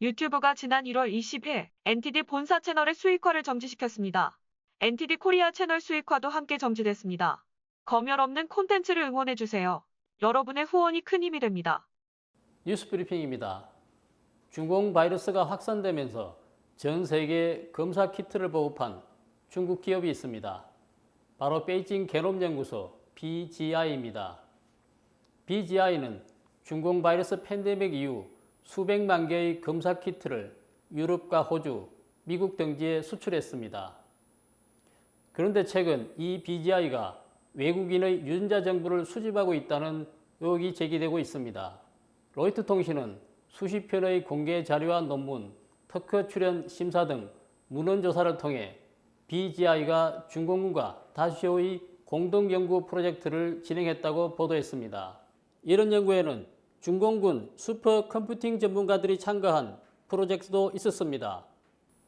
유튜브가 지난 1월 20일 NTD 본사 채널의 수익화를 정지시켰습니다. NTD 코리아 채널 수익화도 함께 정지됐습니다. 검열 없는 콘텐츠를 응원해주세요. 여러분의 후원이 큰 힘이 됩니다. 뉴스브리핑입니다. 중공 바이러스가 확산되면서 전 세계 검사 키트를 보급한 중국 기업이 있습니다. 바로 베이징 게놈연구소 BGI입니다. BGI는 중공 바이러스 팬데믹 이후 수백만 개의 검사 키트를 유럽과 호주, 미국 등지에 수출했습니다. 그런데 최근 이 BGI가 외국인의 유전자 정보를 수집하고 있다는 의혹이 제기되고 있습니다. 로이터 통신은 수십 편의 공개 자료와 논문, 특허 출연 심사 등 문헌 조사를 통해 BGI가 중공군과 다시오의 공동 연구 프로젝트를 진행했다고 보도했습니다. 이런 연구에는 중공군 슈퍼컴퓨팅 전문가들이 참가한 프로젝트도 있었습니다.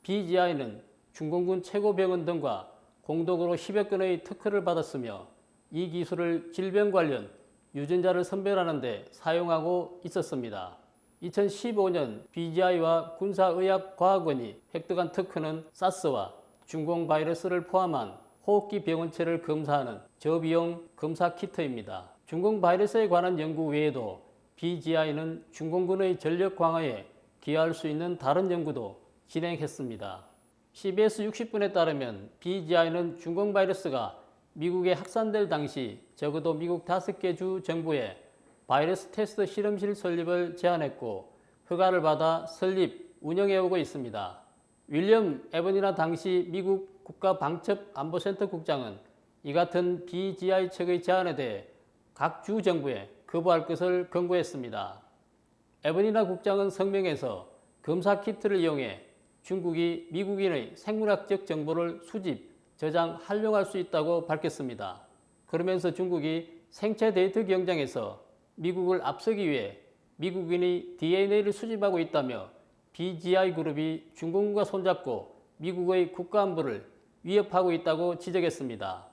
BGI는 중공군 최고병원 등과 공동으로 10여 건의 특허를 받았으며 이 기술을 질병 관련 유전자를 선별하는 데 사용하고 있었습니다. 2015년 BGI와 군사의학과학원이 획득한 특허는 사스와 중공 바이러스를 포함한 호흡기 병원체를 검사하는 저비용 검사 키트입니다. 중공 바이러스에 관한 연구 외에도 BGI는 중공군의 전력 강화에 기여할 수 있는 다른 연구도 진행했습니다. CBS 60분에 따르면 BGI는 중공 바이러스가 미국에 확산될 당시 적어도 미국 5개 주 정부에 바이러스 테스트 실험실 설립을 제안했고 허가를 받아 설립, 운영해오고 있습니다. 윌리엄 에버니나 당시 미국 국가방첩안보센터 국장은 이 같은 BGI 측의 제안에 대해 각 주 정부에 거부할 것을 권고했습니다. 에버니나 국장은 성명에서 검사 키트를 이용해 중국이 미국인의 생물학적 정보를 수집, 저장, 활용할 수 있다고 밝혔습니다. 그러면서 중국이 생체 데이터 경쟁에서 미국을 앞서기 위해 미국인이 DNA를 수집하고 있다며 BGI 그룹이 중공군과 손잡고 미국의 국가안보를 위협하고 있다고 지적했습니다.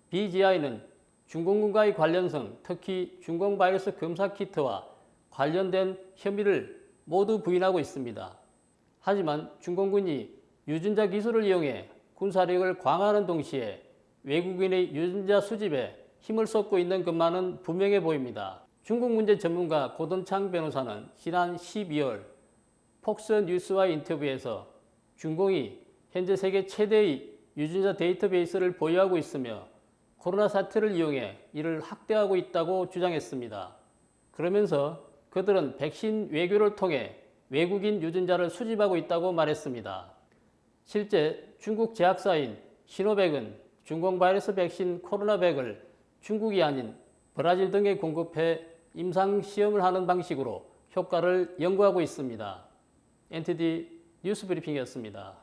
BGI는 중공군과의 관련성, 특히 중공 바이러스 검사 키트와 관련된 혐의를 모두 부인하고 있습니다. 하지만 중공군이 유전자 기술을 이용해 군사력을 강화하는 동시에 외국인의 유전자 수집에 힘을 쏟고 있는 것만은 분명해 보입니다. 중국 문제 전문가 고던창 변호사는 지난 12월 폭스뉴스와의 인터뷰에서 중공이 현재 세계 최대의 유전자 데이터베이스를 보유하고 있으며 코로나 사태를 이용해 이를 확대하고 있다고 주장했습니다. 그러면서 그들은 백신 외교를 통해 외국인 유전자를 수집하고 있다고 말했습니다. 실제 중국 제약사인 시노백은 중공 바이러스 백신 코로나백을 중국이 아닌 브라질 등에 공급해 임상 시험을 하는 방식으로 효과를 연구하고 있습니다. NTD 뉴스브리핑이었습니다.